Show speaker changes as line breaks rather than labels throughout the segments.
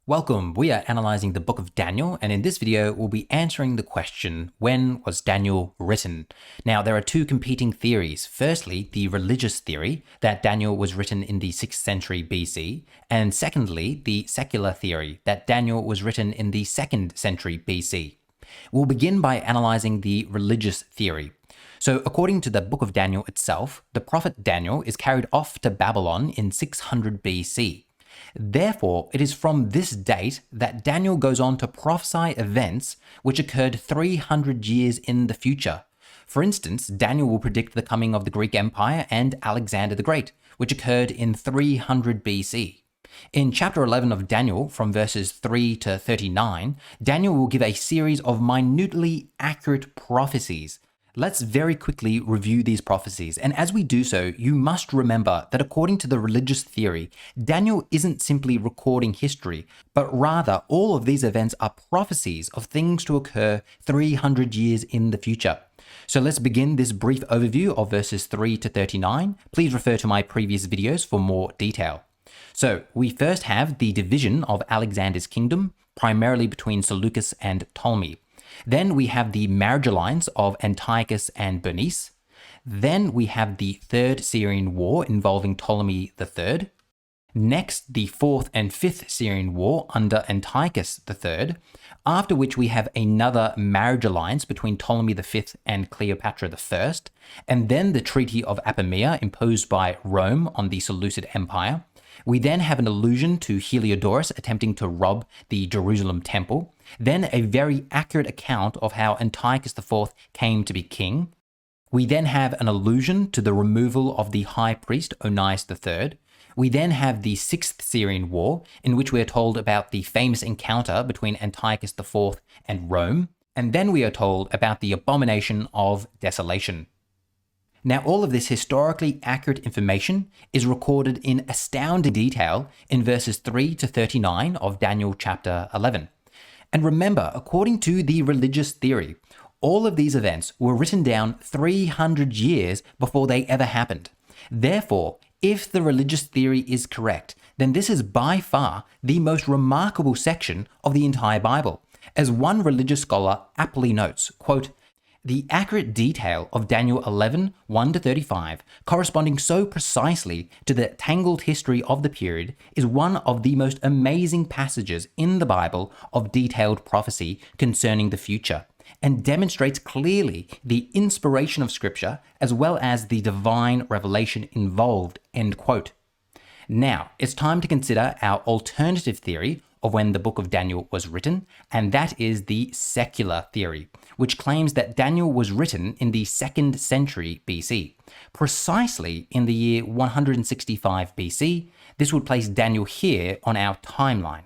Welcome, we are analyzing the book of Daniel, and in this video we'll be answering the question, when was Daniel written? Now there are two competing theories. Firstly, the religious theory that Daniel was written in the 6th century BC, and secondly, the secular theory that Daniel was written in the 2nd century BC. We'll begin by analyzing the religious theory. So according to the book of Daniel itself, the prophet Daniel is carried off to Babylon in 600 BC. Therefore, it is from this date that Daniel goes on to prophesy events which occurred 300 years in the future. For instance, Daniel will predict the coming of the Greek Empire and Alexander the Great, which occurred in 300 BC. In chapter 11 of Daniel, from verses 3 to 39, Daniel will give a series of minutely accurate prophecies. Let's very quickly review these prophecies, and as we do so, you must remember that according to the religious theory, Daniel isn't simply recording history, but rather all of these events are prophecies of things to occur 300 years in the future. So let's begin this brief overview of verses 3 to 39. Please refer to my previous videos for more detail. So we first have the division of Alexander's kingdom, primarily between Seleucus and Ptolemy. Then we have the marriage alliance of Antiochus and Bernice. Then we have the Third Syrian War involving Ptolemy III. Next, the Fourth and Fifth Syrian War under Antiochus III, after which we have another marriage alliance between Ptolemy V and Cleopatra I, and then the Treaty of Apamea imposed by Rome on the Seleucid Empire. We then have an allusion to Heliodorus attempting to rob the Jerusalem temple, then a very accurate account of how Antiochus IV came to be king. We then have an allusion to the removal of the high priest Onias III. We then have the Sixth Syrian War, in which we are told about the famous encounter between Antiochus IV and Rome, and then we are told about the abomination of desolation. Now, all of this historically accurate information is recorded in astounding detail in verses 3 to 39 of Daniel chapter 11. And remember, according to the religious theory, all of these events were written down 300 years before they ever happened. Therefore, if the religious theory is correct, then this is by far the most remarkable section of the entire Bible. As one religious scholar aptly notes, quote, "The accurate detail of Daniel 11, 1 to 35, corresponding so precisely to the tangled history of the period, is one of the most amazing passages in the Bible of detailed prophecy concerning the future, and demonstrates clearly the inspiration of Scripture as well as the divine revelation involved," end quote. Now, it's time to consider our alternative theory of when the book of Daniel was written, and that is the secular theory, which claims that Daniel was written in the 2nd century BC. Precisely in the year 165 BC, this would place Daniel here on our timeline.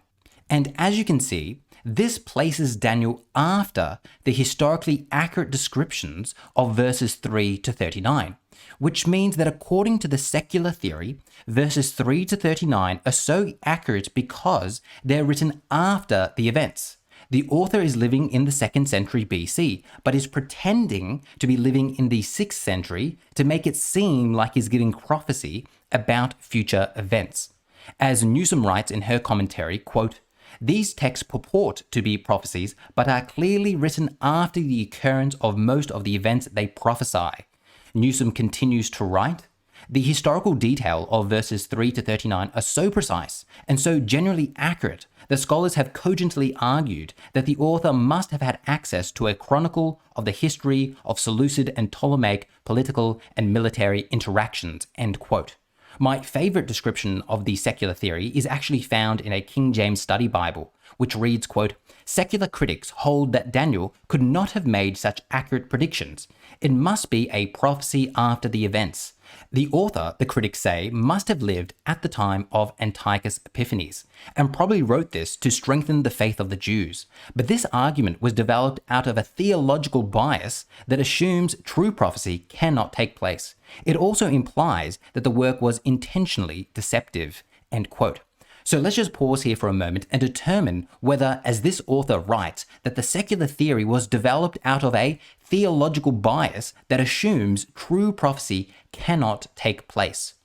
And as you can see, this places Daniel after the historically accurate descriptions of verses 3 to 39, which means that according to the secular theory, verses 3 to 39 are so accurate because they're written after the events. The author is living in the 2nd century BC, but is pretending to be living in the 6th century to make it seem like he's giving prophecy about future events. As Newsom writes in her commentary, quote, "These texts purport to be prophecies, but are clearly written after the occurrence of most of the events they prophesy." Newsom continues to write, "The historical detail of verses 3 to 39 are so precise and so generally accurate that scholars have cogently argued that the author must have had access to a chronicle of the history of Seleucid and Ptolemaic political and military interactions," end quote. My favorite description of the secular theory is actually found in a King James Study Bible, which reads, quote, "Secular critics hold that Daniel could not have made such accurate predictions. It must be a prophecy after the events. The author, the critics say, must have lived at the time of Antiochus Epiphanes, and probably wrote this to strengthen the faith of the Jews. But this argument was developed out of a theological bias that assumes true prophecy cannot take place. It also implies that the work was intentionally deceptive," end quote. So let's just pause here for a moment and determine whether, as this author writes, that the secular theory was developed out of a theological bias that assumes true prophecy cannot take place.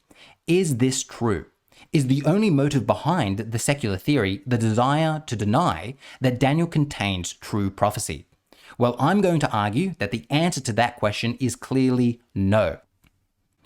Is this true? Is the only motive behind the secular theory the desire to deny that Daniel contains true prophecy? Well, I'm going to argue that the answer to that question is clearly no.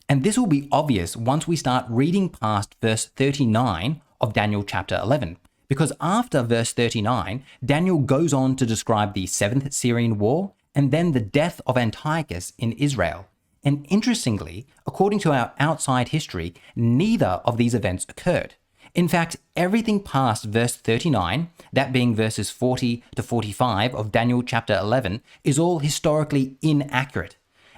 And this will be obvious once we start reading past verse 39 of Daniel chapter 11. Because after verse 39, Daniel goes on to describe the 7th Syrian War and then the death of Antiochus in Israel. And interestingly, according to our outside history, neither of these events occurred. In fact, everything past verse 39, that being verses 40 to 45 of Daniel chapter 11, is all historically inaccurate.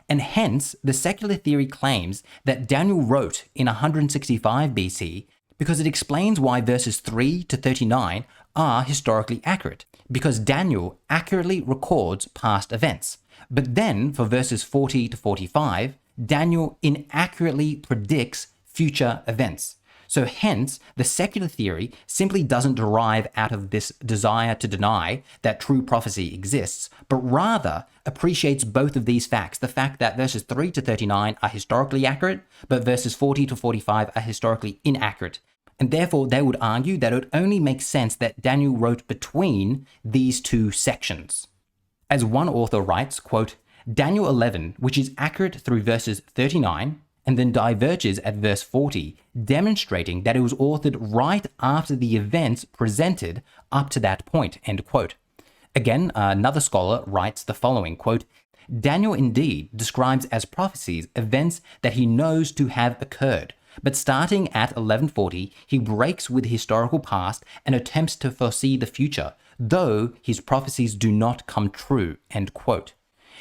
And hence, the secular theory claims that Daniel wrote in 165 BC because it explains why verses 3 to 39 are historically accurate, because Daniel accurately records past events. But then, for verses 40 to 45, Daniel inaccurately predicts future events. So hence, the secular theory simply doesn't derive out of this desire to deny that true prophecy exists, but rather appreciates both of these facts. The fact that verses 3 to 39 are historically accurate, but verses 40 to 45 are historically inaccurate. And therefore, they would argue that it only makes sense that Daniel wrote between these two sections. As one author writes, quote, Daniel 11, which is accurate through verses 39, and then diverges at verse 40, demonstrating that it was authored right after the events presented up to that point, end quote. Again, another scholar writes the following, quote, Daniel indeed describes as prophecies events that he knows to have occurred, but starting at 1140, he breaks with the historical past and attempts to foresee the future, though his prophecies do not come true, end quote.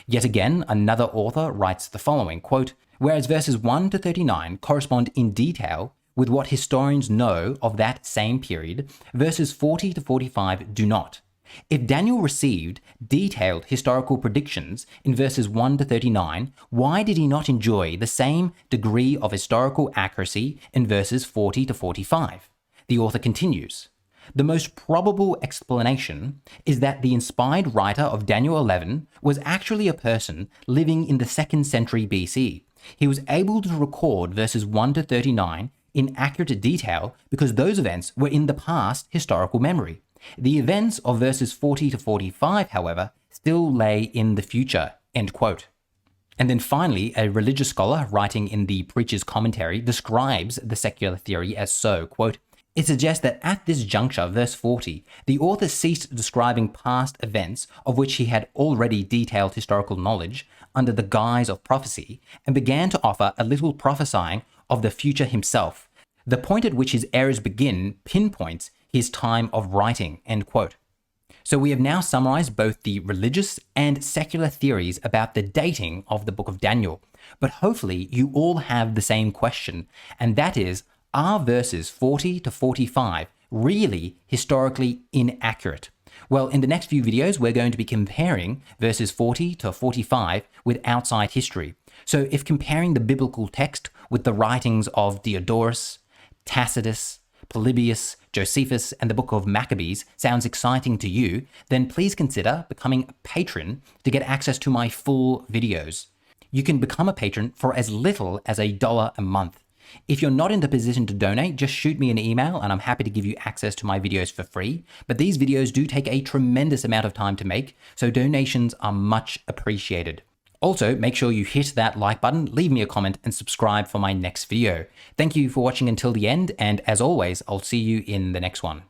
Yet again, another author writes the following, quote, whereas verses 1 to 39 correspond in detail with what historians know of that same period, verses 40 to 45 do not. If Daniel received detailed historical predictions in verses 1 to 39, why did he not enjoy the same degree of historical accuracy in verses 40 to 45? The author continues, the most probable explanation is that the inspired writer of Daniel 11 was actually a person living in the 2nd century BC. He was able to record verses 1 to 39 in accurate detail because those events were in the past historical memory. The events of verses 40 to 45, however, still lay in the future, end quote. And then finally, a religious scholar writing in the Preacher's Commentary describes the secular theory as so, quote, it suggests that at this juncture, verse 40, the author ceased describing past events of which he had already detailed historical knowledge under the guise of prophecy and began to offer a little prophesying of the future himself. The point at which his errors begin pinpoints his time of writing, end quote. So we have now summarized both the religious and secular theories about the dating of the book of Daniel. But hopefully you all have the same question, and that is, are verses 40 to 45 really historically inaccurate? Well, in the next few videos, we're going to be comparing verses 40 to 45 with outside history. So if comparing the biblical text with the writings of Diodorus, Tacitus, Polybius, Josephus, and the book of Maccabees sounds exciting to you, then please consider becoming a patron to get access to my full videos. You can become a patron for as little as $1 a month. If you're not in the position to donate, just shoot me an email and I'm happy to give you access to my videos for free. But these videos do take a tremendous amount of time to make, so donations are much appreciated. Also, make sure you hit that like button, leave me a comment, and subscribe for my next video. Thank you for watching until the end, and as always, I'll see you in the next one.